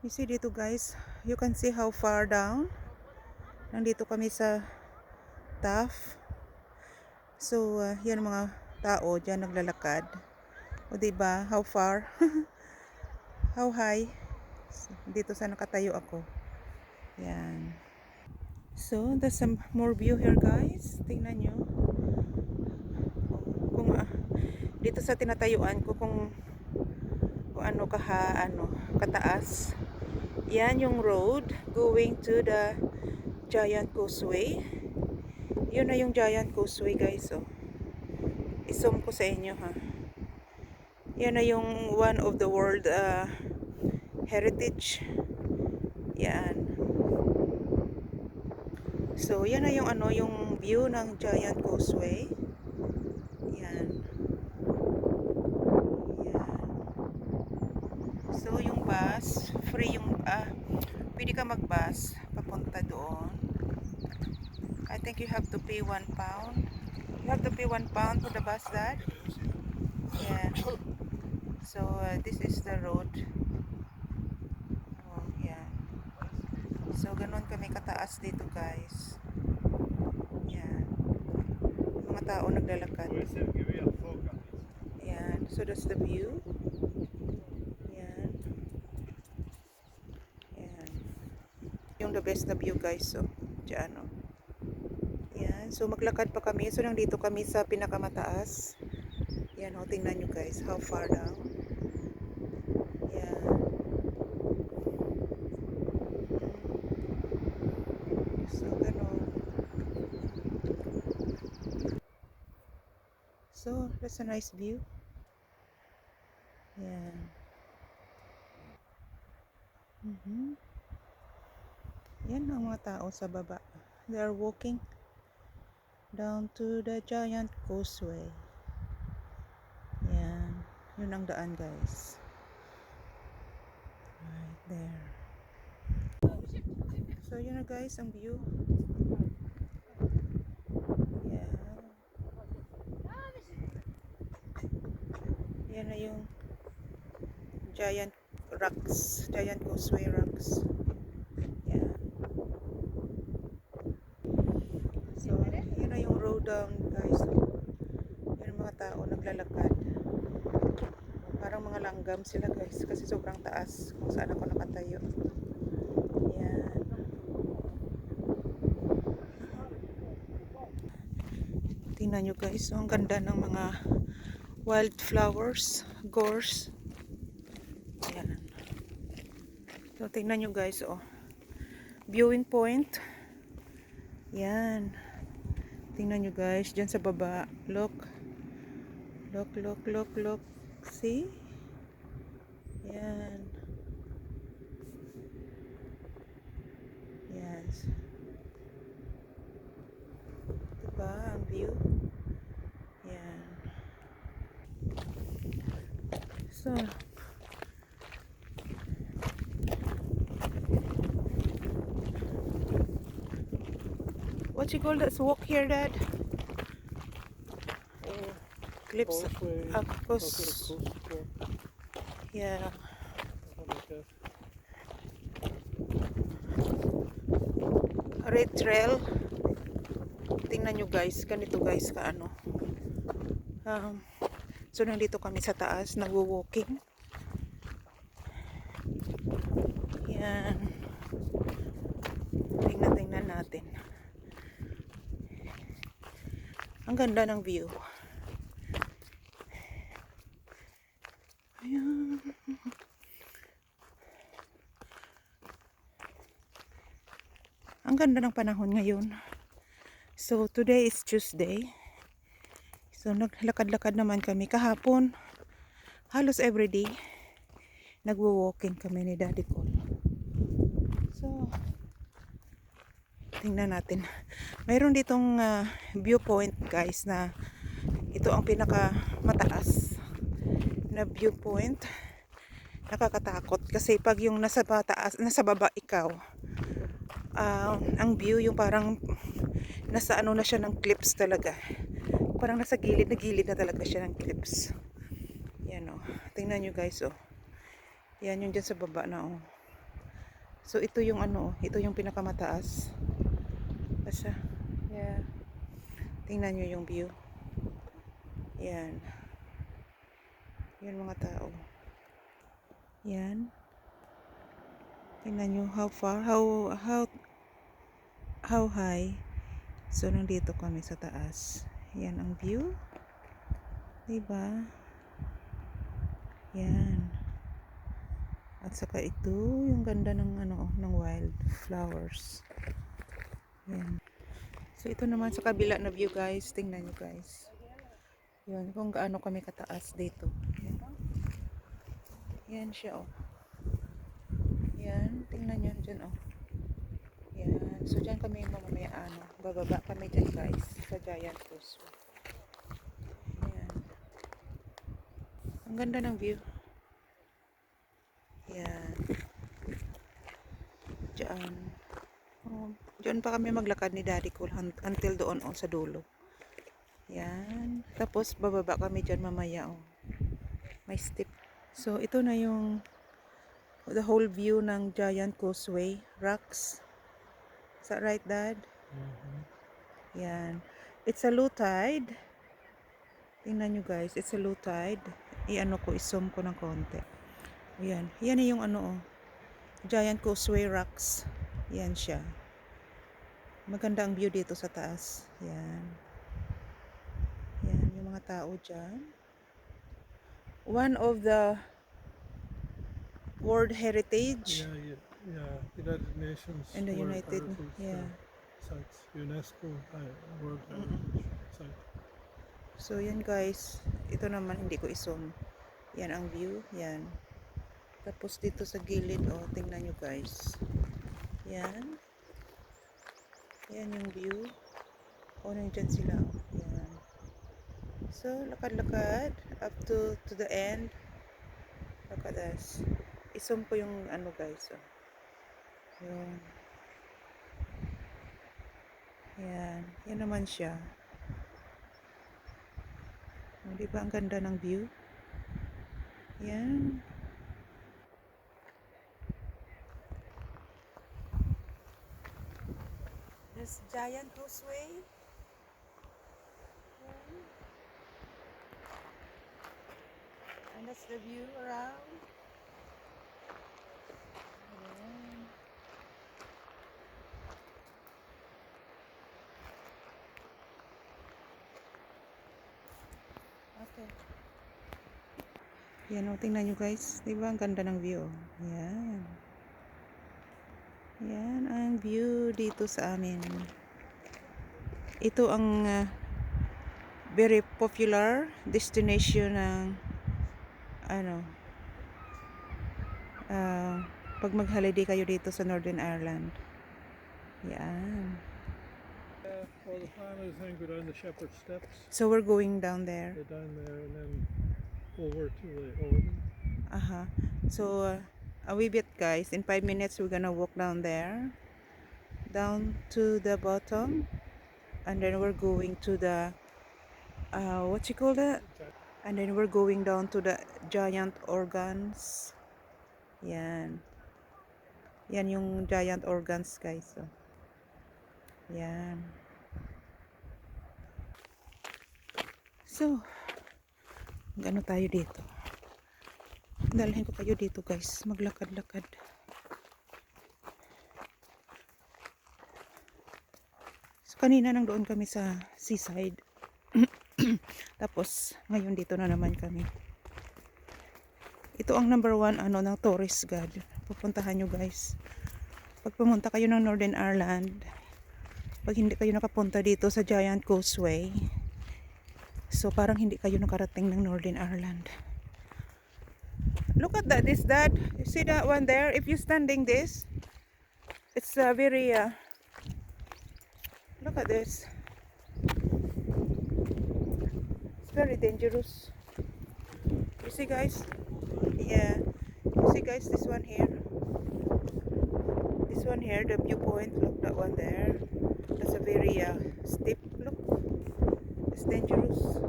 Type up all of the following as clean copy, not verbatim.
You see dito guys, you can see how far down. Nandito kami sa Taft. So, yan mga tao dyan naglalakad. O diba, how far? How high? Dito sa nakatayo ako. Yan. So, there's some more view here guys. Tingnan nyo. Kung dito sa tinatayuan ko kung ano kataas. Yan yung road going to the Giant Causeway. Yun na yung Giant Causeway guys. Oh. I-zoom ko sa inyo ha. Yan na yung one of the world heritage. Yan. So yan na yung yung view ng Giant Causeway. Yan. Yan. So yung bus, free yung pwede ka mag-bus papunta doon. I think you have to pay £1. You have to pay £1 for the bus, Dad? Yeah. So, this is the road. Oh, yeah. So, ganun kami kataas dito, guys. Yeah. Mga tao naglalakad. Yan. So, that's the view. Yan. Yan. Yung the best na view, guys. So, dyan, oh. Yan. So, maglakad pa kami. So, nandito kami sa pinakamataas. Yan, oh. Tingnan nyo, guys. How far down. Yan. So, ganun. So, that's a nice view. Yan. Yan ang mga tao sa baba. They are walking down to the Giant Causeway. Yan. Yun ang daan, guys. Right there. So, yun na guys, ang view. Yan. Yan na yung Giant Rocks. Giant Causeway Rocks. Yan. So, yun na yung road down, guys. Yan mga tao naglalakad. Parang mga langgam sila, guys. Kasi sobrang taas kung saan ako nakatayo. Yan. Tingnan nyo guys, so, ang ganda ng mga wildflowers, gorse. Yan. So, tingnan nyo guys, oh. Viewing point. Yan. Tingnan nyo guys, dyan sa baba. Look. Look, look, look, look. See? Yan. Yan. Diba ang view? Yan. So, what you call that walk here, Dad? Clips. Yeah. Red trail. Tingnan nyo guys, ganito guys kaano. So nandito kami sa taas, nagwo-walking. Yan. Tingnan natin. Ang ganda ng view. Ayan. Ang ganda ng panahon ngayon. So today is Tuesday. So naglakad-lakad naman kami kahapon. Halos everyday nagwo-walking kami ni Daddy Cole. So tingnan natin. Mayroon ditong viewpoint guys na ito ang pinaka mataas na viewpoint. Nakakatakot kasi pag yung nasa baba ikaw, ang view yung parang nasa ano na siya ng cliffs talaga. Parang nasa gilid na talaga siya ng cliffs. Yan oh. Tingnan nyo guys oh. Yan yung dyan sa baba na oh. So ito yung ano, ito yung pinakamataas. Basta, yeah. Tingnan nyo yung view. Yan. Yan mga tao. Yan. Tingnan nyo how far, how high. So nandito kami sa taas. Yan ang view. Diba? Yan. At saka ito yung ganda ng ano, ng wild flowers. Yan. So ito naman sa kabila na view guys. Tingnan nyo guys. Yan kung gaano kami kataas dito. Yan. Yan siya oh. Yan. Tingnan nyo dyan oh. Yan. So dyan kami mamamaya ano. Bababa kami dyan guys. Sa Giant Causeway. Yan. Ang ganda ng view. Yan. Diyan. Oh, diyan pa kami maglakad ni Daddy ko until doon oh, sa dulo. Yan. Tapos bababa kami diyan mamaya oh. May step. So ito na yung the whole view ng Giant Causeway rocks. Is that right, Dad? Yan. It's a low tide. Tingnan nyo guys, it's a low tide. I-ano ko, i-zoom ko ng konti. Yan. Yan yung ano oh. Giant Causeway rocks. Yan siya. Maganda ang view dito sa taas. Yan. Yan yung mga tao dyan. One of the World Heritage. Yeah, United Nations. And the World United, Heritage, yeah. Sites. UNESCO World Heritage Site. So yan guys, ito naman hindi ko i-zoom. Yan ang view, yan. Tapos dito sa gilid, oh, tingnan nyo guys. Yan. Yan yung view. Oh, nandyan sila. Yan. So, lakad-lakad up to the end. Look at this. I-zoom ko yung ano guys. Oh. Yun. Yan. Yan naman siya. Oh, diba ang ganda ng view? Yan. This Giant Causeway. And that's the view around. Ayan. Okay. Yan o, tingnan nyo guys. Diba ang ganda ng view? Yan. Yan ang view dito sa amin. Ito ang very popular destination ng ano pag mag-holiday kayo dito sa Northern Ireland. Yan. Well, the plan is then go down the Shepherd's Steps. So we're going down there. Go down there and then over to the Orden. So a wee bit guys, in 5 minutes we're gonna walk down there, down to the bottom, and then we're going to the what you call that, and then we're going down to the giant organs. Yan yung giant organs guys. So yan. So ano tayo dito, dalhin ko kayo dito guys, maglakad-lakad. So kanina nang doon kami sa seaside. Tapos ngayon dito na naman kami. Ito ang number 1 ano ng tourist guide. Pupuntahan nyo guys. Pag pumunta kayo ng Northern Ireland, pag hindi kayo nakapunta dito sa Giant Causeway, so parang hindi kayo nakarating ng Northern Ireland. Look at that, this Dad. You see that one there? If you're standing this, it's very look at this. It's very dangerous. You see guys? Yeah. You see guys, this one here. This one here, the viewpoint. Look, that one there. That's a very steep. Look. It's dangerous.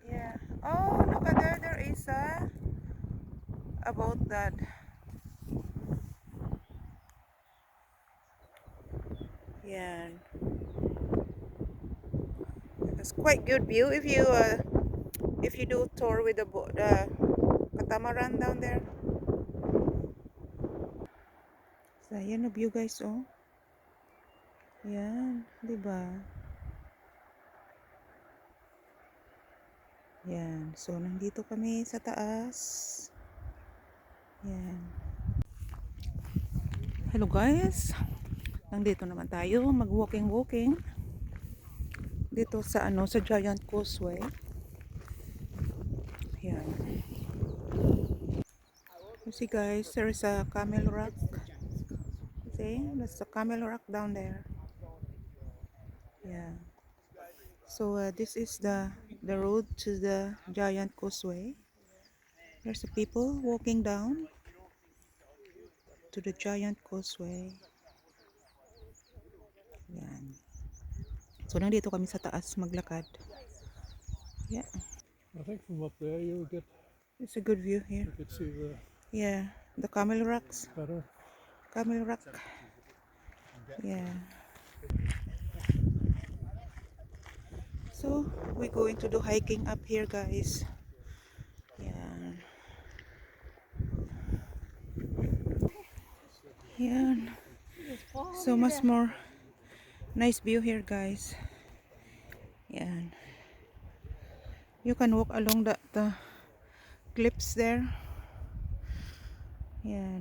Yeah. Oh, look at there. There is about that. Yan. It's quite good view if you do tour with the catamaran down there. So, yan ang view guys, oh. Yan, di ba? Yan. So, nandito kami sa taas. Yan. Hello guys. Nandito naman tayo mag-walking dito sa sa Giant Causeway. Yan. You see guys, there is a Camel Rock. See, that's the Camel Rock down there. Yeah. So this is the road to the Giant Causeway. There's the people walking down to the Giant Causeway. Yan. So nandito kami sa taas maglakad. Yeah. I think from up there you'll get, It's a good view here. you could see the Yeah, the Camel Rocks. better. Camel Rock. Yeah. So we're going to do hiking up here, guys. Yeah. Yeah. So much more nice view here, guys. Yeah. You can walk along the cliffs there. Yeah.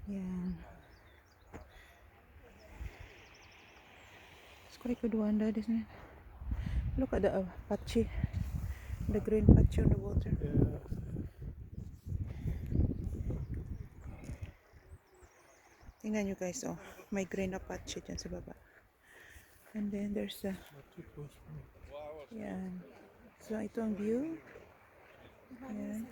Yeah. It's quite good one, that isn't it? Look at the patchy, the green patchy on the water. Yeah. Tingnan nyo guys, oh, may green na patchy dyan sa baba. And then there's a, Not too close for me. yeah. So ito ang view. Yeah.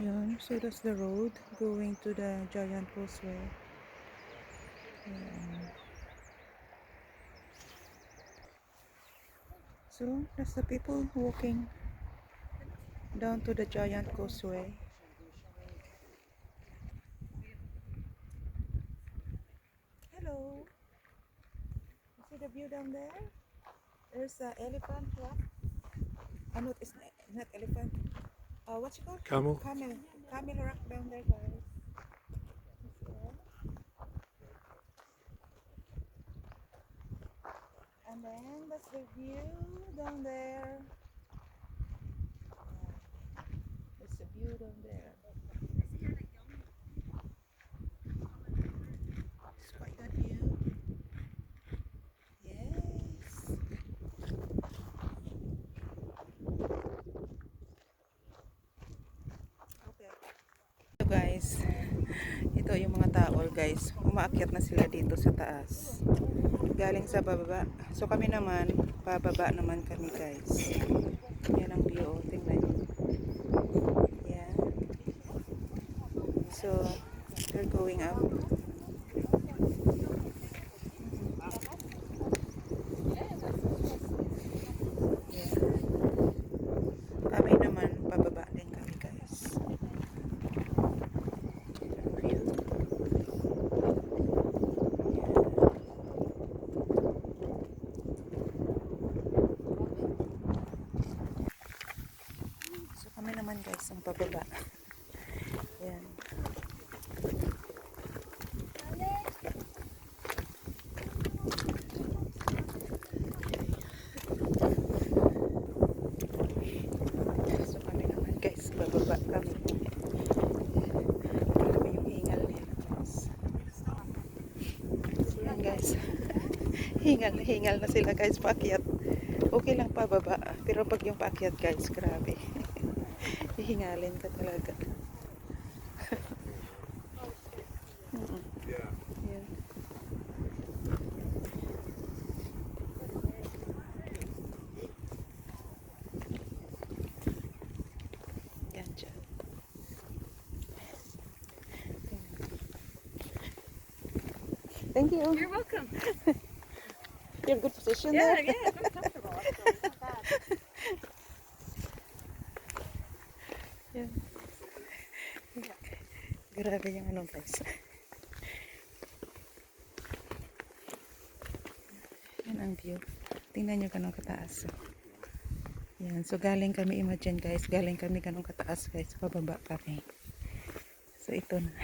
Yan, so that's the road going to the Giant Causeway. Yan. So that's the people walking down to the Giant Causeway. Hello. You see the view down there? There's an elephant rock. No, it's not elephant. What's it called? Camel. Camel rock down there, guys. And then that's the view down there. That's the view down there. It's quite good view. Yes. Okay. So guys, ito yung mga tao guys. Umaakyat na sila dito sa taas. Galing sa bababa. So kami naman, pababa naman kami guys. Yan ang view. Tingnan nyo. Yan. So, we're going up. Yan. Kami naman, pababa din kami guys. View. So kami naman guys ang pababa. Yan. So kami naman guys, bababa kami. Kami yung hingal nila guys. So yan guys. Hingal na sila guys paakyat. Okay lang pababa. Pero pag yung paakyat guys, grabe. Hihingalin ka talaga. Yan. Yan dyan. Thank you. You're welcome. You're in good position Yeah, there. yeah, I'm comfortable. So it's not bad. Grabe yung ano guys. Yan ang view. Tingnan nyo ganun kataas. Yan. So galing kami, imagine guys, galing kami ganun kataas guys. Pababa kami. So ito na.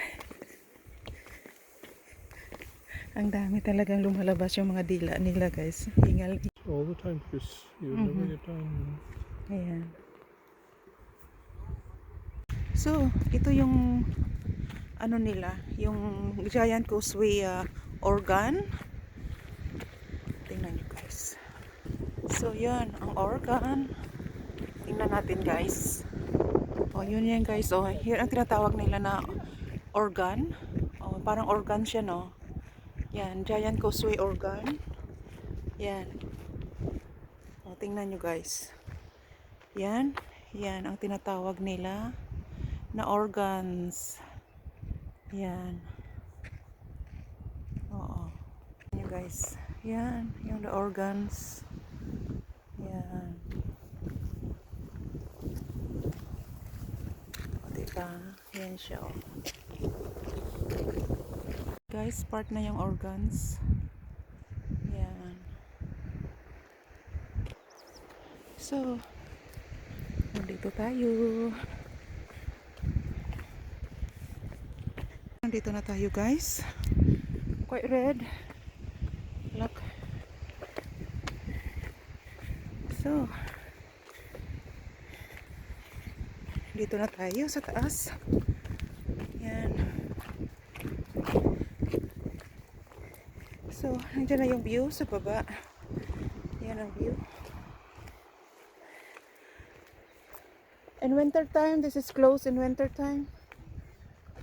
Ang dami talagang lumalabas yung mga dila nila guys. Hingal. All the time, Chris. You would never get down. Ayan. So, ito yung ano nila, yung Giant Causeway organ. Tingnan nyo guys. So, yan, ang organ. Tingnan natin guys. O, yun yan guys. O, yun ang tinatawag nila na organ. O, parang organ siya, no? Yan, Giant Causeway organ. Yan. O, tingnan nyo guys. Yan. Yan ang tinatawag nila na organs. Yan. Oo. Yan guys. Yan. Yung the organs. Yan. O, diba? Yan siya. O. Guys, part na yung organs. Yan. So, nandito tayo. Nandito na tayo guys. Quite red. Look. So, dito na tayo sa taas. Yan. So, nandiyan na yung view sa baba. Yan ang view. In winter time, this is closed in winter time.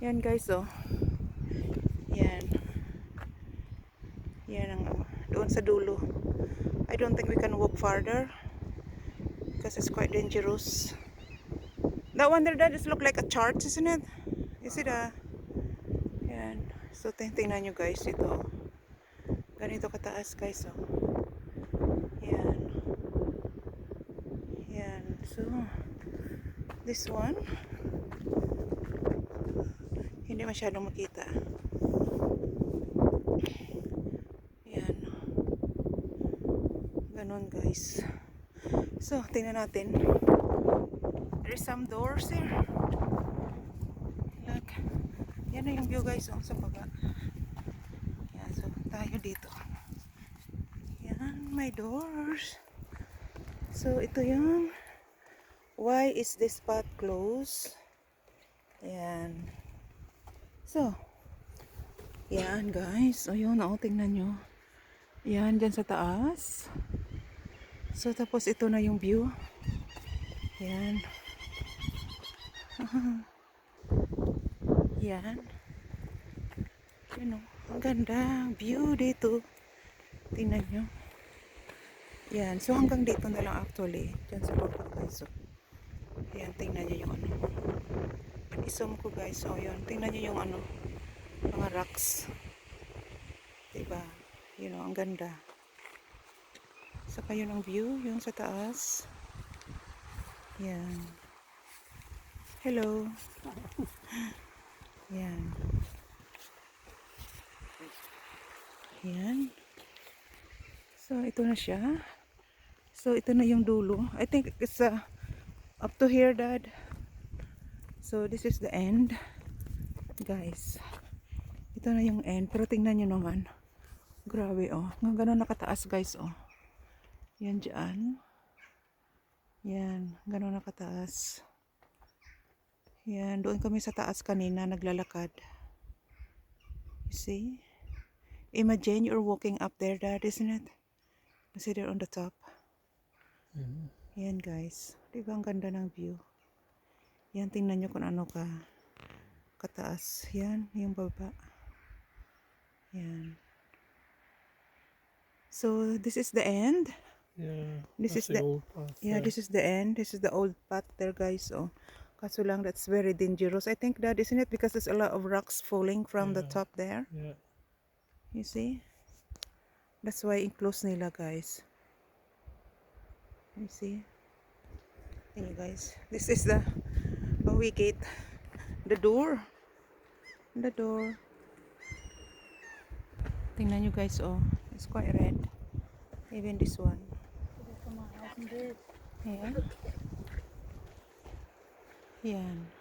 Yan guys, oh. Yan. Yan ang doon sa dulo. I don't think we can walk farther because it's quite dangerous. That one there, that just look like a church, isn't it? Is it a... Yan. So, tingnan nyo guys ito. Ganito kataas guys, oh. Yan. Yan. So, this one, hindi masyadong makita. Yan. Ganon guys. So, tingnan natin. There's some doors here. Look. Yan na yung view guys, oh, sa baba. Yan, so tayo dito. Yan, may doors. So, ito yung why is this spot closed? Yan. So, yan guys. O yun, o, tingnan nyo. Yan, dyan sa taas. So, tapos ito na yung view. Yan. Yan. Yun o. Ang ganda. View dito. Tingnan nyo. Yan. So, hanggang dito na lang actually. Dyan sa baba guys. So, yan. Tingnan nyo yung ano. I-zoom ko guys. O, yun. Tingnan nyo yung ano. Mga rocks. Diba? Yun o. Ang ganda. Saka yun ang view. Yung sa taas. Yan. Hello. Yan. Yan. So, ito na siya. So, ito na yung dulo. I think it's up to here, Dad. So, this is the end. Guys. Ito na yung end. Pero tingnan nyo naman. Grabe, oh. Nga ganun nakataas, guys, oh. Yan dyan. Yan. Ganun nakataas. Yan. Doon kami sa taas kanina, naglalakad. You see? Imagine you're walking up there, Dad, isn't it? Kasi they're on the top. Yan, guys. Diba ang ganda ng view? Yan, tingnan nyo kung ano kataas. Yan, yung baba. Yan. So, this is the end. Yeah. This That's is the old path. Yeah, this is the end. This is the old path there, guys. Oh, kaso lang that's very dangerous. I think that isn't it because there's a lot of rocks falling from the Yeah. top there. Yeah. You see? That's why enclosed nila, guys. You see? Hey, guys. This is the we gate, the door. On the door. Tingnan nyo guys, oh. It's quite red. Even this one. Come on, house and bed. Ayan. Yan.